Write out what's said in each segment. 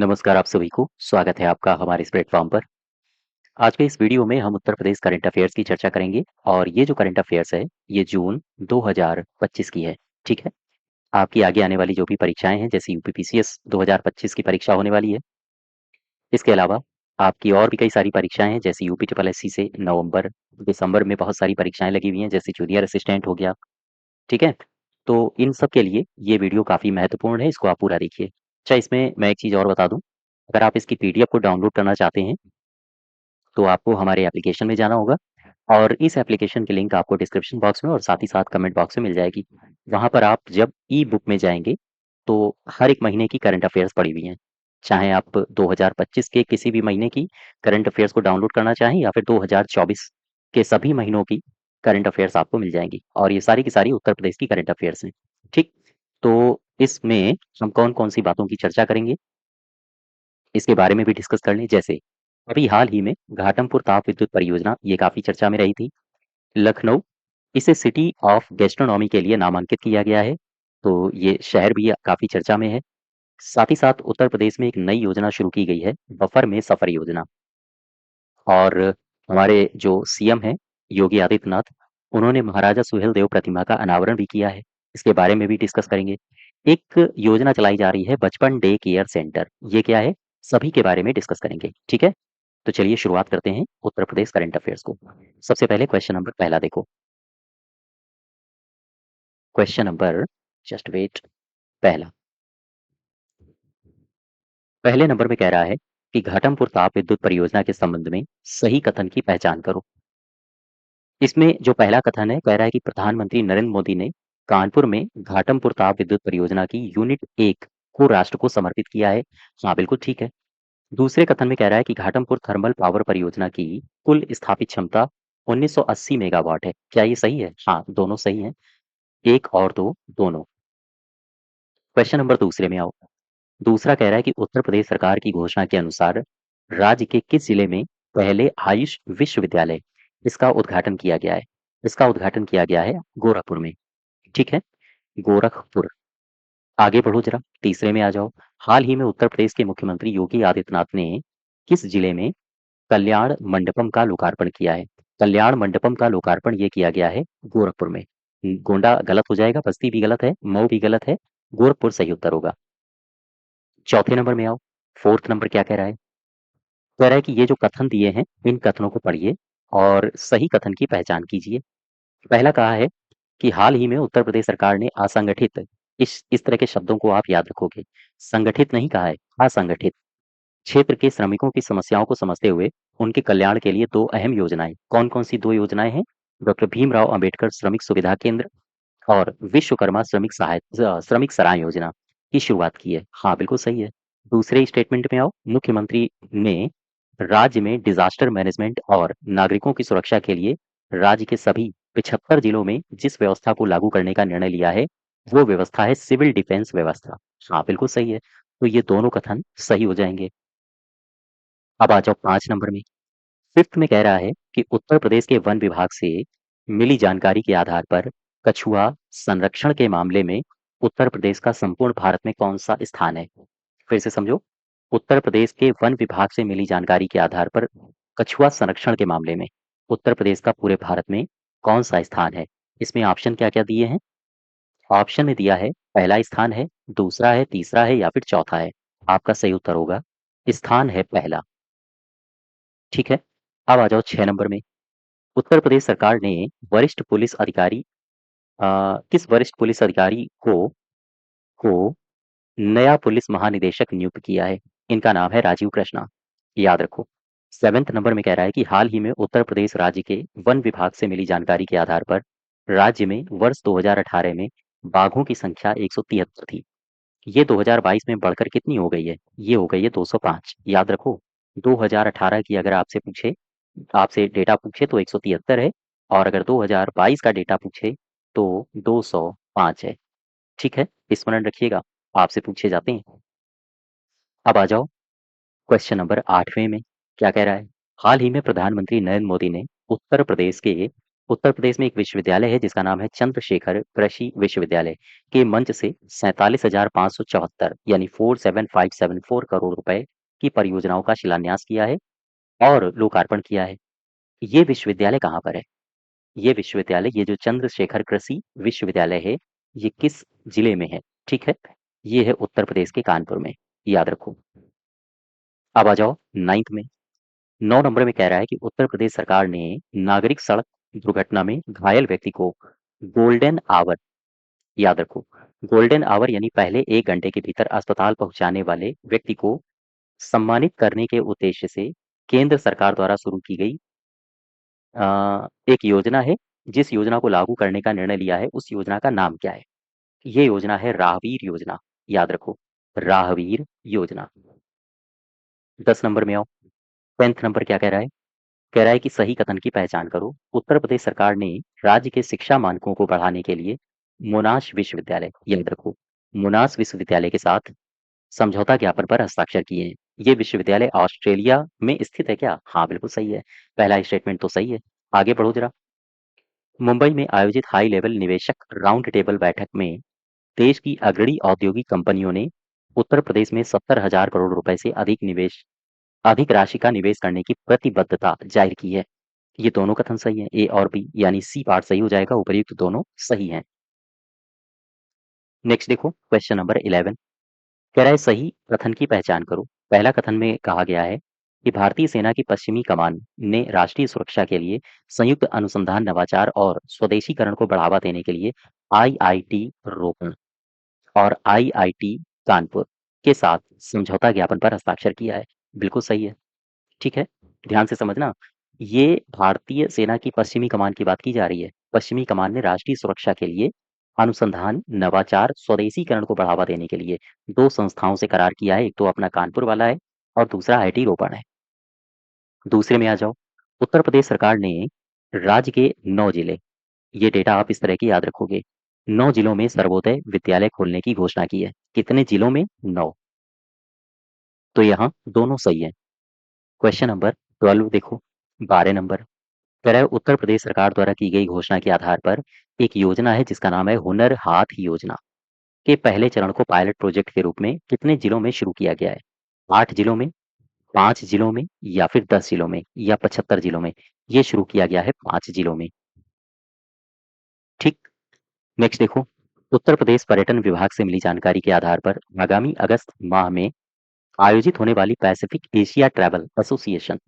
नमस्कार आप सभी को, स्वागत है आपका हमारे इस प्लेटफ़ॉर्म पर। आज के इस वीडियो में हम उत्तर प्रदेश करंट अफ़ेयर्स की चर्चा करेंगे और ये जो करंट अफ़ेयर्स है, ये जून 2025 की है, ठीक है? आपकी आगे आने वाली जो भी परीक्षाएँ हैं, जैसे यूपीपीसीएस 2025 की परीक्षा होने वाली है। इसके अलावा आपकी और भी कई सारी परीक्षाएँ हैं, जैसे यूपी ट्रिपल एससी से नवंबर, दिसंबर में बहुत सारी परीक्षाएँ लगी हुई हैं, जैसे जूनियर असिस्टेंट हो गया, ठीक है? तो इन सब के लिए ये वीडियो काफ़ी महत्वपूर्ण है, इसको आप पूरा देखिए। अच्छा, इसमें मैं एक चीज़ और बता दूँ, अगर आप इसकी पीडीएफ को डाउनलोड करना चाहते हैं तो आपको हमारे एप्लीकेशन में जाना होगा और इस एप्लीकेशन की लिंक आपको डिस्क्रिप्शन बॉक्स में और साथ ही साथ कमेंट बॉक्स में मिल जाएगी। वहाँ पर आप जब ई बुक में जाएँगे, तो हर 1 महीने की करंट अफ़ेयर्स पड़ी हुई हैं। चाहे आप 2025 के किसी भी महीने की करंट अफ़ेयर्स को डाउनलोड करना चाहें या फिर 2024 के सभी महीनों की करंट अफ़ेयर्स आपको मिल जाएँगी और ये सारी की सारी उत्तर प्रदेश की करंट अफ़ेयर्स हैं। ठीक? तो इसमें हम कौन-कौन सी बातों की चर्चा करेंगे, इसके बारे में भी डिस्कस कर लें। जैसे अभी हाल ही में घाटमपुर ताप विद्युत परियोजना ये काफ़ी चर्चा में रही थी। लखनऊ, इसे सिटी ऑफ गैस्ट्रोनॉमी के लिए नामांकित किया गया है, तो ये शहर भी काफ़ी चर्चा में है। साथ ही साथ उत्तर प्रदेश में एक नई योजना शुरू की गई है, बफर में सफ़र योजना और हमारे जो सीएम हैं, योगी आदित्यनाथ, उन्होंने महाराजा सुहेलदेव प्रतिमा का अनावरण भी किया है। इसके बारे में भी डिस्कस करेंगे। एक योजना चलाई जा रही है बचपन डे केयर सेंटर, ये क्या है? सभी के बारे में डिस्कस करेंगे, ठीक है? तो चलिए शुरुआत करते हैं उत्तर प्रदेश करंट अफेयर्स को। सबसे पहले क्वेश्चन नंबर पहला देखो। क्वेश्चन नंबर जस्ट वेट पहला। पहले नंबर में कह रहा है कि घाटमपुर ताप विद्युत परियोजना के संबंध में सही कथन की पहचान करो। इसमें जो पहला कथन है कह रहा है कि प्रधानमंत्री नरेंद्र मोदी ने कानपुर में घाटमपुर ताप विद्युत परियोजना की यूनिट 1 को राष्ट्र को समर्पित किया है। हाँ, बिल्कुल ठीक है। दूसरे कथन में कह रहा है कि घाटमपुर थर्मल पावर परियोजना की कुल स्थापित क्षमता 1980 मेगावाट है। क्या ये सही है? हाँ, दोनों सही हैं। 1 और 2 दोनों। क्वेश्चन नंबर दूसरे में आओ। दूसरा कह रहा है कि उत्तर प्रदेश सरकार की घोषणा के अनुसार राज्य के किस जिले में पहले आयुष विश्वविद्यालय इसका उद्घाटन किया गया है? इसका उद्घाटन किया गया है गोरखपुर में। ठीक है? गोरखपुर। आगे बढ़ो जरा, तीसरे में आ जाओ। हाल ही में उत्तर प्रदेश के मुख्यमंत्री योगी आदित्यनाथ ने किस जिले में कल्याण मंडपम का लोकार्पण किया है? कल्याण मंडपम का लोकार्पण ये किया गया है गोरखपुर में। गोंडा गलत हो जाएगा, बस्ती भी गलत है, मऊ भी गलत है, गोरखपुर सही उत्तर होगा। चौथे नंबर में आओ। फोर्थ नंबर क्या कह रहा है? कह रहा है कि ये जो कथन दिए हैं, इन कथनों को पढ़िए और सही कथन की पहचान कीजिए। पहला कहा है कि हाल ही में उत्तर प्रदेश सरकार ने असंगठित, इस तरह के शब्दों को आप याद रखोगे। संगठित नहीं कहा है, असंगठित क्षेत्र के श्रमिकों की समस्याओं को समझते हुए उनके कल्याण के लिए 2 अहम योजनाएँ, कौन-कौन सी 2 योजनाएँ हैं? डॉक्टर भीमराव अंबेडकर श्रमिक सुविधा केंद्र और विश्वकर्मा श्रमिक सराय योजना की शुरुआत की है। हाँ, बिल्कुल सही है। दूसरे स्टेटमेंट में आओ। मुख्यमंत्री ने राज्य में डिजास्टर मैनेजमेंट और नागरिकों की सुरक्षा के लिए राज्य के सभी 75 जिलों में जिस व्यवस्था को लागू करने का निर्णय लिया है, वो व्यवस्था है सिविल डिफेंस व्यवस्था। हाँ, बिल्कुल सही है। तो ये दोनों कथन सही हो जाएँगे। अब आ जाओ 5 नंबर में। 5th में कह रहा है कि उत्तर प्रदेश के वन विभाग से मिली जानकारी के आधार पर कछुआ संरक्षण के मामले में उत्तर प्रदेश का संपूर्ण भारत में कौन-सा स्थान है? फिर से समझो। उत्तर प्रदेश के वन विभाग से मिली जानकारी के आधार पर कछुआ संरक्षण के मामले में उत्तर प्रदेश का पूरे भारत में कौन-सा स्थान है? इसमें ऑप्शन क्या-क्या दिए हैं? ऑप्शन में दिया है पहला स्थान है, दूसरा है, तीसरा है या फिर चौथा है। आपका सही उत्तर होगा स्थान है पहला। ठीक है? अब आ जाओ 6 नंबर में। उत्तर प्रदेश सरकार ने वरिष्ठ पुलिस अधिकारी किस वरिष्ठ पुलिस अधिकारी को नया पुलिस महानिदेशक नियुक्त किया है? इनका नाम है राजीव कृष्णा। याद रखो। 7th नंबर में कह रहा है कि हाल ही में उत्तर प्रदेश राज्य के वन विभाग से मिली जानकारी के आधार पर राज्य में वर्ष 2018 में बाघों की संख्या 173 थी। ये 2022 में बढ़कर कितनी हो गई है? ये हो गई है 205। याद रखो। 2018 की अगर आपसे डेटा पूछे तो 173 है और अगर 2022 का डेटा पूछे तो 205 है। ठीक है? स्मरण रखिएगा, आपसे पूछे जाते हैं। अब आ जाओ क्वेश्चन नंबर 8वें में। क्या कह रहा है? हाल ही में प्रधानमंत्री नरेंद्र मोदी ने उत्तर प्रदेश के उत्तर प्रदेश में एक विश्वविद्यालय है जिसका नाम है चंद्रशेखर कृषि विश्वविद्यालय के मंच से 47,574 यानी 47,574 करोड़ रुपए की परियोजनाओं का शिलान्यास किया है और लोकार्पण किया है। ये विश्वविद्यालय कहाँ पर है? ये विश्वविद्यालय, ये जो चंद्रशेखर कृषि विश्वविद्यालय है, ये किस जिले में है? ठीक है, ये है उत्तर प्रदेश के कानपुर में, याद रखो। अब आ जाओ 9th में। 9 नंबर में कह रहा है कि उत्तर प्रदेश सरकार ने नागरिक सड़क दुर्घटना में घायल व्यक्ति को गोल्डन आवर, याद रखो, गोल्डन आवर यानी पहले 1 घंटे के भीतर अस्पताल पहुंचाने वाले व्यक्ति को सम्मानित करने के उद्देश्य से केंद्र सरकार द्वारा शुरू की गई एक योजना है। जिस योजना को लागू करने का निर्णय लिया है, उस योजना का नाम क्या है? ये योजना है राहवीर योजना, याद रखो, राहवीर योजना। 10 नंबर में आओ। 10th नंबर क्या कह रहा है? कह रहा है कि सही कथन की पहचान करो। उत्तर प्रदेश सरकार ने राज्य के शिक्षा मानकों को बढ़ाने के लिए मोनाश विश्वविद्यालय, याद रखो, मोनाश विश्वविद्यालय के साथ समझौता ज्ञापन पर हस्ताक्षर किए हैं। ये विश्वविद्यालय ऑस्ट्रेलिया में स्थित है क्या? हाँ, बिल्कुल सही है। पहला स्टेटमेंट तो सही है। आगे बढ़ो जरा। मुंबई में आयोजित हाई लेवल निवेशक राउंड टेबल बैठक में देश की अग्रणी औद्योगिक कंपनियों ने उत्तर प्रदेश में 70,000 करोड़ रुपए से अधिक राशि का निवेश करने की प्रतिबद्धता जाहिर की है। ये दोनों कथन सही है, ए और बी, यानी सी पार्ट सही हो जाएगा, उपर्युक्त दोनों सही हैं। नेक्स्ट देखो क्वेश्चन नंबर 11। कह रहा है सही कथन की पहचान करो। पहला कथन में कहा गया है कि भारतीय सेना की पश्चिमी कमान ने राष्ट्रीय सुरक्षा के लिए संयुक्त अनुसंधान नवाचार और स्वदेशीकरण को बढ़ावा देने के लिए आईआईटी रोपण और आईआईटी कानपुर के साथ समझौता ज्ञापन पर हस्ताक्षर किया है। बिल्कुल सही है। ठीक है, ध्यान से समझना। ये भारतीय सेना की पश्चिमी कमान की बात की जा रही है। पश्चिमी कमान ने राष्ट्रीय सुरक्षा के लिए अनुसंधान नवाचार स्वदेशीकरण को बढ़ावा देने के लिए 2 संस्थाओं से करार किया है। एक तो अपना कानपुर वाला है और दूसरा आईआईटी रोपण है। दूसरे में आ जाओ। उत्तर प्रदेश सरकार ने राज्य के 9 जिले, ये डेटा आप इस तरह की याद रखोगे, 9 जिलों में सर्वोदय विद्यालय खोलने की घोषणा की है। कितने जिलों में? 9। तो यहाँ दोनों सही है। क्वेश्चन नंबर 12 देखो। 12 नंबर कह रहा है उत्तर प्रदेश सरकार द्वारा की गई घोषणा के आधार पर एक योजना है जिसका नाम है हुनर हाथ योजना के पहले चरण को पायलट प्रोजेक्ट के रूप में कितने जिलों में शुरू किया गया है? 8 जिलों में, 5 जिलों में, या फिर 10 जिलों में, या 75 जिलों में? ये शुरू किया गया है 5 जिलों में। ठीक। नेक्स्ट देखो। उत्तर प्रदेश पर्यटन विभाग से मिली जानकारी के आधार पर आगामी अगस्त माह में आयोजित होने वाली पैसिफिक एशिया ट्रैवल एसोसिएशन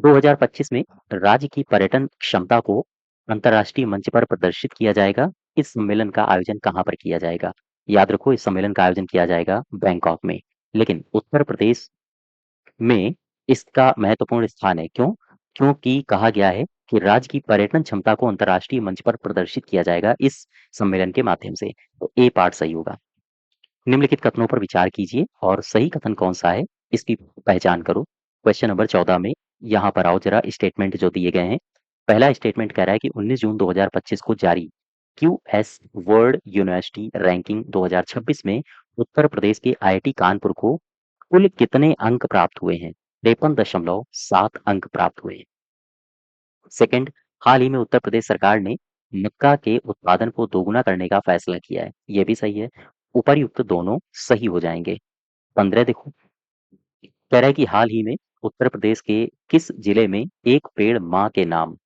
2025 में राज्य की पर्यटन क्षमता को अंतर्राष्ट्रीय मंच पर प्रदर्शित किया जाएगा। इस सम्मेलन का आयोजन कहाँ पर किया जाएगा? याद रखो, इस सम्मेलन का आयोजन किया जाएगा बैंकॉक में। लेकिन उत्तर प्रदेश में इसका महत्वपूर्ण स्थान है। क्यों? क्योंकि कहा गया है कि राज्य की पर्यटन क्षमता को अंतर्राष्ट्रीय मंच पर प्रदर्शित किया जाएगा इस सम्मेलन के माध्यम से। तो ए पार्ट सही होगा। निम्नलिखित कथनों पर विचार कीजिए और सही कथन कौन सा है इसकी पहचान करो। क्वेश्चन नंबर 14 में यहाँ पर आओ जरा, स्टेटमेंट जो दिए गए हैं। पहला स्टेटमेंट कह रहा है कि 19 जून 2025 को जारी क्यूएस वर्ल्ड यूनिवर्सिटी रैंकिंग 2026 में उत्तर प्रदेश के आईआईटी कानपुर को कुल कितने अंक प्राप्त हुए हैं? 53.7 अंक प्राप्त हुए हैं। सेकंड, हाल ही में उत्तर प्रदेश सरकार ने मक्का के उत्पादन को दोगुना करने का फैसला किया है। ये भी सही है। उपर्युक्त दोनों सही हो जाएंगे। 15 देखो। कह रहा है कि हाल ही में उत्तर प्रदेश के किस जिले में एक पेड़ माँ के नाम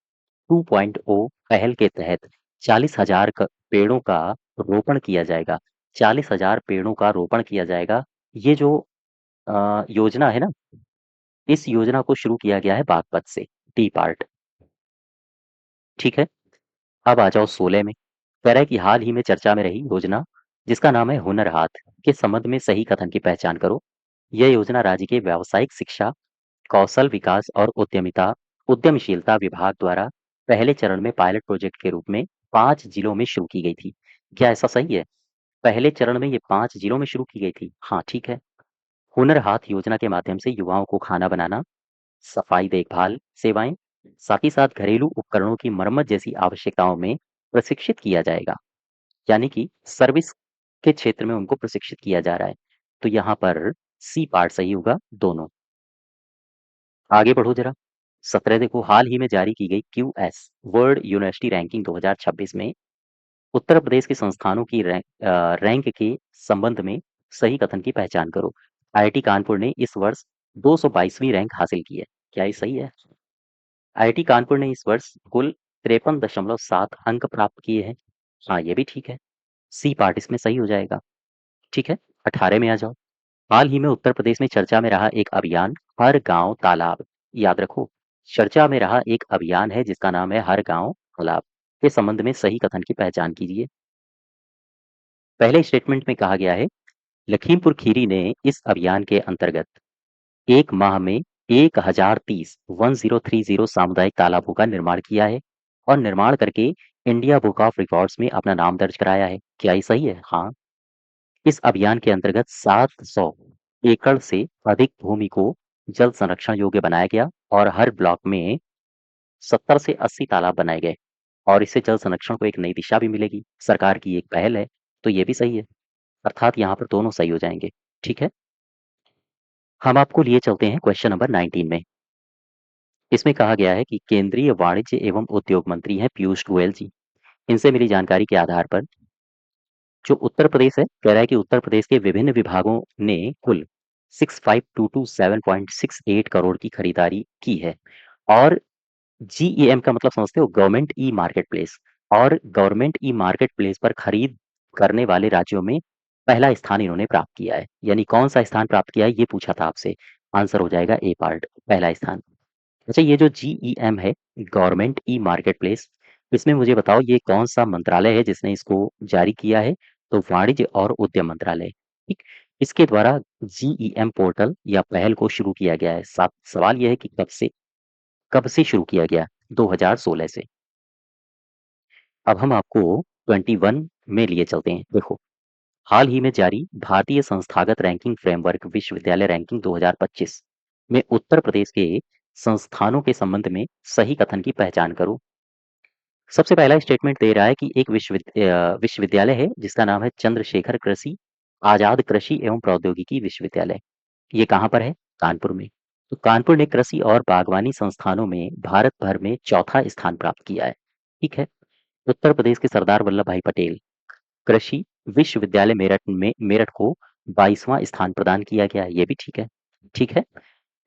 2.0 पहल के तहत 40,000 पेड़ों का रोपण किया जाएगा? 40,000 पेड़ों का रोपण किया जाएगा। ये जो योजना है ना, इस योजना को शुरू किया गया है बागपत से। T part. ठीक है। अब आ जाओ 16 में। कह रहा है कि हाल ही में चर्चा में रही योजना जिसका नाम है हुनर हाथ के संबंध में सही कथन की पहचान करो। यह योजना राज्य के व्यावसायिक शिक्षा, कौशल विकास और उद्यमशीलता विभाग द्वारा पहले चरण में पायलट प्रोजेक्ट के रूप में 5 जिलों में शुरू की गई थी। क्या ऐसा सही है? पहले चरण में ये 5 जिलों में शुरू की गई थी। हाँ, ठीक है। हुनर हाथ योजना के माध्यम से युवाओं को खाना बनाना, सफाई देखभाल सेवाएं, साथ ही साथ घरेलू उपकरणों की मरम्मत जैसी आवश्यकताओं में प्रशिक्षित किया जाएगा। यानी कि सर्विस के क्षेत्र में उनको प्रशिक्षित किया जा रहा है। तो यहाँ पर सी पार्ट सही होगा, दोनों। आगे बढ़ो जरा। 17 देखो, हाल ही में जारी की गई क्यूएस वर्ल्ड यूनिवर्सिटी रैंकिंग 2026 में उत्तर प्रदेश के संस्थानों की रैंक के संबंध में सही कथन की पहचान करो। आईआईटी कानपुर ने इस वर्ष 222वीं रैंक हासिल की है। क्या ये सही है? आईआईटी कानपुर ने इस वर्ष कुल 53.7 अंक प्राप्त किए हैं। हाँ, ये भी ठीक है। सी पार्ट इसमें सही हो जाएगा। ठीक है, 18 में आ जाओ। हाल ही में उत्तर प्रदेश में चर्चा में रहा एक अभियान हर गांव तालाब। याद रखो, चर्चा में रहा एक अभियान है जिसका नाम है हर गांव तालाब के संबंध में सही कथन की पहचान कीजिए। पहले स्टेटमेंट में कहा गया है, लखीमपुर खीरी ने इस अभियान के अंतर्गत एक माह में 1030 सामुदायिक तालाबों का निर्माण किया है और निर्माण करके इंडिया बुक ऑफ रिकॉर्ड्स में अपना नाम दर्ज कराया है। क्या ये सही है? हाँ। इस अभियान के अंतर्गत 700 एकड़ से अधिक भूमि को जल संरक्षण योग्य बनाया गया और हर ब्लॉक में 70 से 80 तालाब बनाए गए और इससे जल संरक्षण को एक नई दिशा भी मिलेगी। सरकार की एक पहल है, तो ये भी सही है। अर्थात यहाँ पर दोनों सही हो जाएंगे। ठीक है, हम आपको लिए चलते हैं क्वेश्चन नंबर 19 में। इसमें कहा गया है कि केंद्रीय वाणिज्य एवं उद्योग मंत्री हैं पीयूष गोयल जी। इनसे मिली जानकारी के आधार पर जो उत्तर प्रदेश है, कह रहा है कि उत्तर प्रदेश के विभिन्न विभागों ने कुल 65,227.68 करोड़ की खरीदारी की है और जीईएम का मतलब समझते हो, गवर्नमेंट ई मार्केट प्लेस, और गवर्नमेंट ई मार्केट प्लेस पर खरीद करने वाले राज्यों में पहला स्थान इन्होंने प्राप्त किया है। यानी कौन सा स्थान प्राप्त किया है ये पूछा था आपसे। आंसर हो जाएगा ए पार्ट, पहला स्थान। अच्छा, ये जो जीईएम है, गवर्नमेंट ई मार्केट प्लेस, इसमें मुझे बताओ ये कौन सा मंत्रालय है जिसने इसको जारी किया है? तो वाणिज्य और उद्यम मंत्रालय। ठीक, इसके द्वारा जीईएम पोर्टल या पहल को शुरू किया गया है। सवाल यह है कि कब से शुरू किया गया? 2016 से। अब हम आपको 21 में लिए चलते हैं। देखो, हाल ही में जारी भारतीय संस्थागत रैंकिंग फ्रेमवर्क विश्वविद्यालय रैंकिंग 2025 में उत्तर प्रदेश के संस्थानों के संबंध में सही कथन की पहचान करो। सबसे पहला स्टेटमेंट दे रहा है कि एक विश्वविद्यालय है जिसका नाम है चंद्रशेखर कृषि आजाद कृषि एवं प्रौद्योगिकी विश्वविद्यालय। ये कहाँ पर है? कानपुर में। तो कानपुर ने कृषि और बागवानी संस्थानों में भारत भर में चौथा स्थान प्राप्त किया है। ठीक है, उत्तर प्रदेश के सरदार वल्लभ भाई पटेल कृषि विश्वविद्यालय मेरठ को 22वां स्थान प्रदान किया गया है। ये भी ठीक है। ठीक है,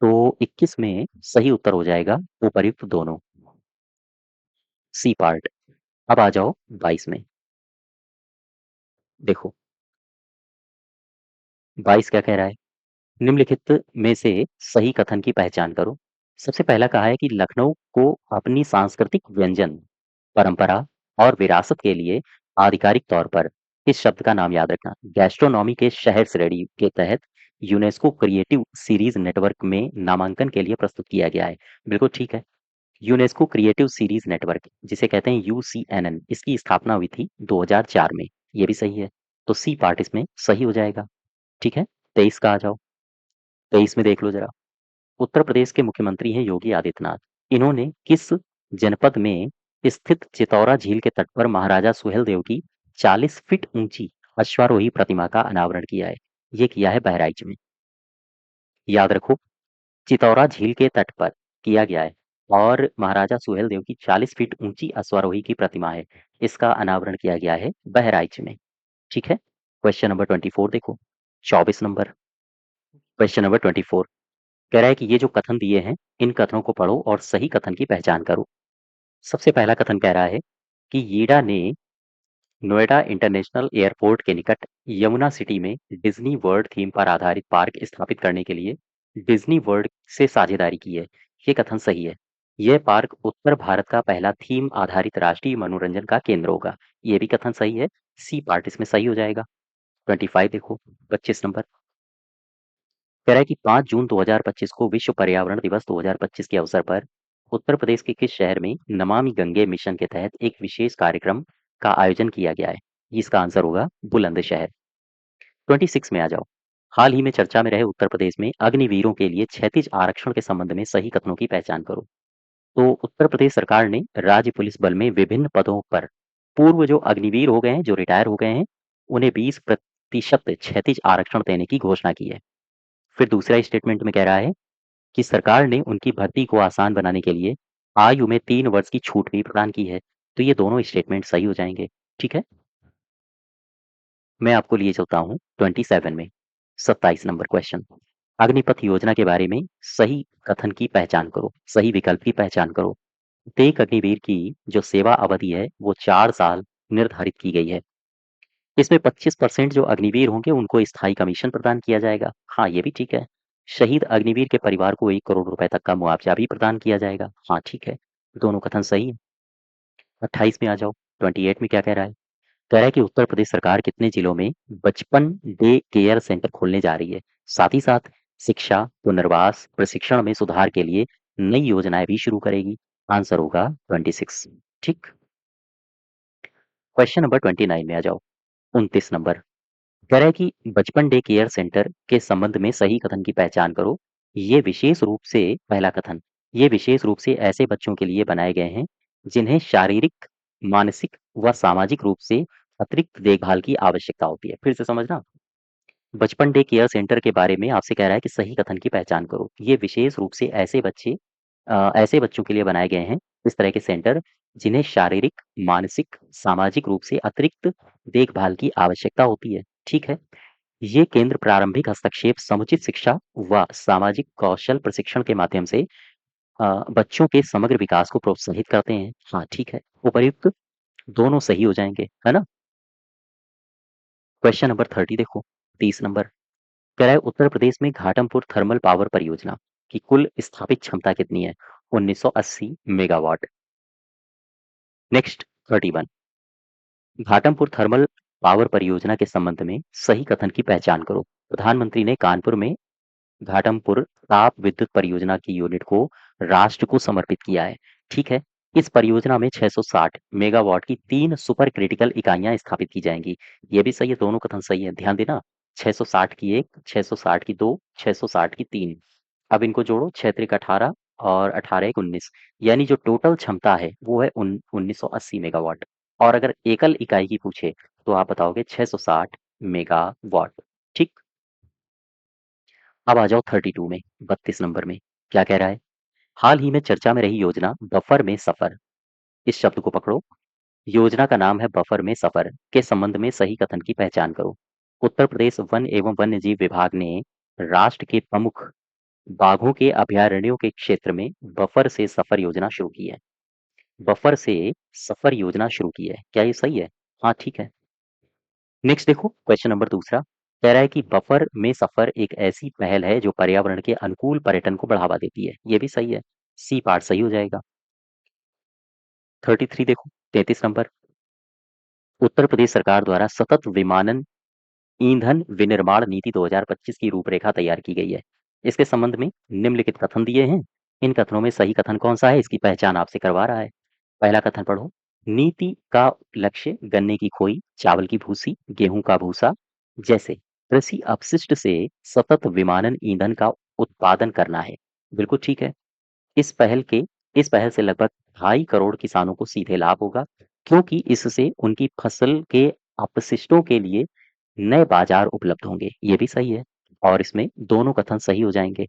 तो 21 में सही उत्तर हो जाएगा उपर्युक्त दोनों, सी पार्ट। अब आ जाओ 22 में। देखो, 22 क्या कह रहा है? निम्नलिखित में से सही कथन की पहचान करो। सबसे पहला कहा है कि लखनऊ को अपनी सांस्कृतिक व्यंजन परंपरा और विरासत के लिए आधिकारिक तौर पर इस शब्द का नाम याद रखना गैस्ट्रोनॉमी के शहर श्रेणी के तहत यूनेस्को क्रिएटिव सीरीज नेटवर्क में नामांकन के लिए प्रस्तुत किया गया है। बिल्कुल ठीक है। यूनेस्को क्रिएटिव सीरीज नेटवर्क, जिसे कहते हैं यूसीएनएन, इसकी स्थापना हुई थी 2004 में। ये भी सही है, तो सी पार्ट इसमें सही हो जाएगा। ठीक है, 23 का आ जाओ। 23 में देख लो जरा। उत्तर प्रदेश के मुख्यमंत्री हैं योगी आदित्यनाथ। इन्होंने किस जनपद में स्थित चितौरा झील के तट पर महाराजा सुहेलदेव की 40 फीट ऊंची अश्वारोही प्रतिमा का अनावरण किया है? ये किया है बहराइच में। याद रखो, चितौरा झील के तट पर किया गया है और महाराजा सुहेलदेव की 40 फीट ऊंची अश्वारोही की प्रतिमा है। इसका अनावरण किया गया है बहराइच में। ठीक है, क्वेश्चन नंबर 24 देखो। 24 नंबर, क्वेश्चन नंबर 24 कह रहा है कि ये जो कथन दिए हैं, इन कथनों को पढ़ो और सही कथन की पहचान करो। सबसे पहला कथन कह रहा है कि यीडा ने नोएडा इंटरनेशनल एयरपोर्ट के निकट यमुना सिटी में डिज्नी वर्ल्ड थीम पर आधारित पार्क स्थापित करने के लिए डिज्नी वर्ल्ड से साझेदारी की है। ये कथन सही है। यह पार्क उत्तर भारत का पहला थीम आधारित राष्ट्रीय मनोरंजन का केंद्र होगा। ये भी कथन सही है। सी पार्ट इसमें सही हो जाएगा। 25 देखो, 25 नंबर कह रहा है कि 5 जून 2025 को विश्व पर्यावरण दिवस 2025 के अवसर पर उत्तर प्रदेश के किस शहर में नमामि गंगे मिशन के तहत एक विशेष कार्यक्रम का आयोजन किया गया है? इसका आंसर होगा बुलंदशहर। 26 में आ जाओ। हाल ही में चर्चा में रहे उत्तर प्रदेश में अग्निवीरों के लिए क्षैतिज आरक्षण के संबंध में सही कथनों की पहचान करो। तो उत्तर प्रदेश सरकार ने राज्य पुलिस बल में विभिन्न पदों पर पूर्व जो अग्निवीर हो गए हैं, जो रिटायर हो गए हैं, उन्हें 20% क्षैतिज आरक्षण देने की घोषणा की है। फिर दूसरा स्टेटमेंट में कह रहा है कि सरकार ने उनकी भर्ती को आसान बनाने के लिए आयु में 3 वर्ष की छूट भी प्रदान की है। तो ये दोनों स्टेटमेंट सही हो जाएँगे, ठीक है? मैं आपको लिए चलता हूँ 27 में, 27 नंबर क्वेश्चन। अग्निपथ योजना के बारे में सही कथन की पहचान करो, सही विकल्प की पहचान करो। प्रत्येक अग्निवीर की जो सेवा अवधि है, वो 4 साल निर्धारित की गई है। इसमें 25% जो अग्निवीर होंगे उनको स्थायी कमीशन प्रदान किया जाएगा। हाँ, ये भी ठीक है। शहीद अग्निवीर के परिवार को 1 करोड़ रुपए तक का मुआवजा भी प्रदान किया जाएगा। हाँ, ठीक है। दोनों कथन सही है। 28 में आ जाओ, 28 में क्या कह रहा है? कह रहा है कि उत्तर प्रदेश सरकार कितने जिलों में बचपन डे केयर सेंटर खोलने जा रही है। साथ ही साथ शिक्षा, पुनर्वास, प्रशिक्षण में सुधार के लिए नई योजनाएं भी शुरू करेगी। आंसर होगा 26। ठीक। क्वेश्चन नंबर 29 में आ जाओ, 29 नंबर। कह रहा है कि बचपन डे केयर सेंटर के संबंध में सही कथन की पहचान करो। ये विशेष रूप से पहला कथन, ये विशेष रूप से ऐसे बच्चों के लिए बनाए गए हैं जिन्हें शारीरिक, मानसिक व सामाजिक रूप से अतिरिक्त देखभाल की आवश्यकता होती है। फिर से समझना, बचपन डे केयर सेंटर के बारे में आपसे कह रहा है कि सही कथन की पहचान करो। ये विशेष रूप से ऐसे बच्चों के लिए बनाए गए हैं, इस तरह के सेंटर जिन्हें शारीरिक, मानसिक, सामाजिक रूप से अतिरिक्त देखभाल की आवश्यकता होती है। ठीक है। ये केंद्र प्रारंभिक हस्तक्षेप, समुचित शिक्षा व सामाजिक कौशल प्रशिक्षण के माध्यम से बच्चों के समग्र विकास को प्रोत्साहित करते हैं। हाँ, ठीक है। उपर्युक्त दोनों सही हो जाएँगे, है ना? क्वेश्चन नंबर 30 देखो, 30 नंबर। कह रहा है उत्तर प्रदेश में घाटमपुर थर्मल पावर परियोजना की कुल स्थापित क्षमता कितनी है? 1980 megawatt. Next 31। Ghatampur thermal power परियोजना के संबंध में सही कथन की पहचान करो। प्रधानमंत्री ने कानपुर में घाटमपुर ताप विद्युत परियोजना की यूनिट को राष्ट्र को समर्पित किया है। ठीक है। इस परियोजना में 660 मेगावाट की 3 सुपर क्रिटिकल इकाइयां स्थापित की जाएंगी। ये भी सही है, दोनों कथन सही है। ध्यान देना, 660 की 1, 660 की 2, 660 की 3। अब इनको जोड़ो, 6 त्रिक 18 और 18 एक 19, यानी जो टोटल क्षमता है वो है 1980 मेगावाट। और अगर एकल इकाई की पूछे तो आप बताओगे 660 मेगावाट। ठीक। अब आ जाओ 32 में, 32 नंबर में। क्या कह रहा है? हाल ही में चर्चा में रही योजना बफर में सफर, इस शब्द को पकड़ो। योजना का नाम है बफर में सफर, के संबंध में सही कथन की पहचान करो। उत्तर प्रदेश वन एवं वन्य जीव विभाग ने राष्ट्र के प्रमुख बाघों के अभयारण्यों के क्षेत्र में बफर से सफर योजना शुरू की है। बफर से सफर योजना शुरू की है, क्या ये सही है? हाँ, ठीक है। नेक्स्ट देखो, क्वेश्चन नंबर दूसरा। कह रहा है कि बफर में सफर एक ऐसी पहल है जो पर्यावरण के अनुकूल पर्यटन को बढ़ावा देती है। ये भी सही है। सी पार्ट सही हो जाएगा। 33 देखो, 33 नंबर। उत्तर प्रदेश सरकार द्वारा सतत विमानन ईंधन विनिर्माण नीति 2025 की रूपरेखा तैयार की गई है। इसके संबंध में निम्नलिखित कथन दिए हैं। इन कथनों में सही कथन कौन सा है, इसकी पहचान आपसे करवा रहा है। पहला कथन पढ़ो। नीति का लक्ष्य गन्ने की खोई, चावल की भूसी, गेहूं का भूसा जैसे कृषि अपशिष्ट से सतत विमानन ईंधन का उत्पादन करना है। बिल्कुल ठीक है। इस पहल के इस पहल से लगभग 2.5 करोड़ किसानों को सीधे लाभ होगा, क्योंकि इससे उनकी फसल के अपशिष्टों के लिए नए बाजार उपलब्ध होंगे। ये भी सही है। और इसमें दोनों कथन सही हो जाएंगे।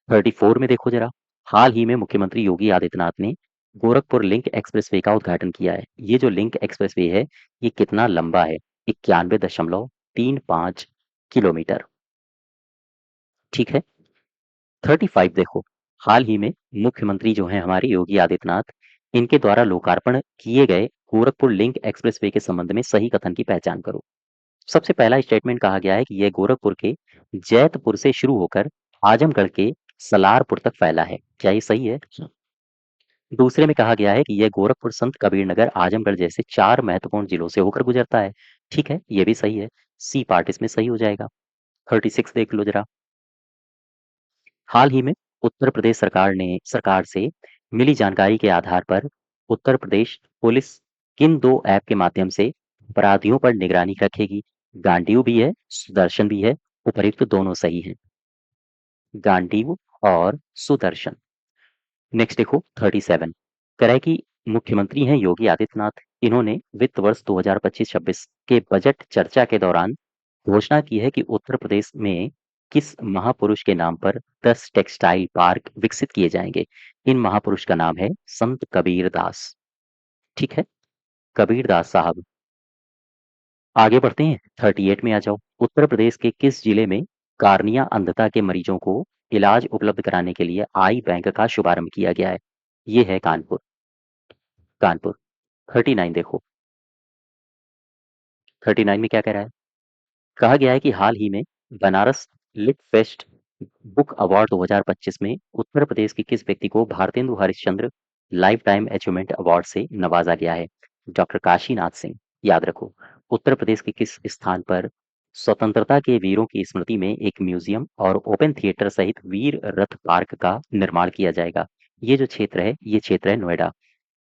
34 में देखो जरा। हाल ही में मुख्यमंत्री योगी आदित्यनाथ ने गोरखपुर लिंक एक्सप्रेसवे का उद्घाटन किया है। ये जो लिंक एक्सप्रेसवे है, ये कितना लंबा है? 91.35 किलोमीटर। ठीक है। 35 देखो। हाल ही में मुख्यमंत्री जो हैं हमारे योगी आदित्यनाथ, इनके द्वारा लोकार्पण किए गए गोरखपुर लिंक एक्सप्रेसवे के संबंध में सही कथन की पहचान करो। सबसे पहला स्टेटमेंट कहा गया है कि यह गोरखपुर के जैतपुर से शुरू होकर आजमगढ़ के सलारपुर तक फैला है। क्या ये सही है? दूसरे में कहा गया है कि यह गोरखपुर, संत कबीरनगर, आजमगढ़ जैसे 4 महत्वपूर्ण जिलों से होकर गुजरता है। ठीक है, ये भी सही है। सी पार्ट इसमें सही हो जाएगा। 36 देख लो जरा। हाल ही में उत्तर प्रदेश सरकार से मिली जानकारी के आधार पर उत्तर प्रदेश पुलिस किन 2 ऐप के माध्यम से अपराधियों पर निगरानी रखेगी? गांडीव भी है, सुदर्शन भी है। उपर्युक्त दोनों सही हैं। गांडीव और सुदर्शन। नेक्स्ट देखो 37। कह रहा है कि मुख्यमंत्री हैं योगी आदित्यनाथ। इन्होंने वित्त वर्ष 2025-26 के बजट चर्चा के दौरान घोषणा की है कि उत्तर प्रदेश में किस महापुरुष के नाम पर 10 टेक्सटाइल पार्क विकसित किए जाएंगे? इन महापुरुष का नाम है संत कबीर दास। ठीक है, कबीर दास साहब। आगे बढ़ते हैं, 38 में आ जाओ। उत्तर प्रदेश के किस जिले में कार्निया अंधता के मरीजों को इलाज उपलब्ध कराने के लिए आई बैंक का शुभारंभ किया गया है? ये है कानपुर। कानपुर। 39 देखो, 39 में क्या कह रहा है? कहा गया है कि हाल ही में Banaras Lit Fest Book Award 2025 में उत्तर प्रदेश के किस व्यक्ति को Bharatendu Harishchandra Life Time Achievement Award से नवाजा गया है? डॉक्टर काशीनाथ सिंह। याद रखो, उत्तर प्रदेश के किस स्थान पर स्वतंत्रता के वीरों की स्मृति में एक म्यूजियम और ओपन थिएटर सहित वीर रथ पार्क का निर्माण किया जाएगा? ये जो क्षेत्र है, ये क्षेत्र है नोएडा।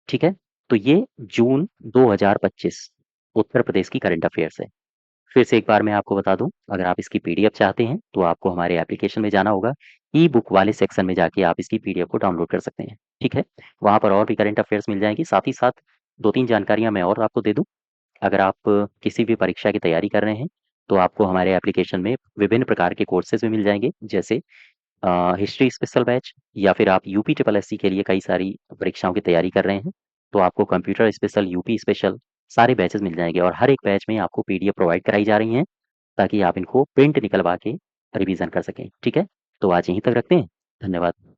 ठीक है, तो ये जून 2025 उत्तर प्रदेश की करंट अफेयर्स है। फिर से एक बार मैं आपको बता दूं, अगर आप इसकी पीडीएफ चाहते हैं तो आपको हमारे एप्लीकेशन में जाना होगा। ई बुक वाले सेक्शन में जाके आप इसकी पीडीएफ को डाउनलोड कर सकते हैं। ठीक है, वहां पर और भी करंट अफेयर्स मिल जाएंगी। साथ ही साथ दो तीन जानकारियां मैं और आपको दे दूं। अगर आप किसी भी परीक्षा की तैयारी कर रहे हैं तो आपको हमारे एप्लीकेशन में विभिन्न प्रकार के कोर्सेज भी मिल जाएंगे, जैसे हिस्ट्री स्पेशल बैच, या फिर आप यूपी ट्रिपल एससी के लिए कई सारी परीक्षाओं की तैयारी कर रहे हैं तो आपको कंप्यूटर स्पेशल, यूपी स्पेशल सारे बैचेस मिल जाएंगे। और हर एक बैच में आपको पीडीएफ प्रोवाइड कराई जा रही हैं ताकि आप इनको प्रिंट निकलवा के रिवीजन कर सकें। ठीक है, तो आज यहीं तक रखते हैं। धन्यवाद।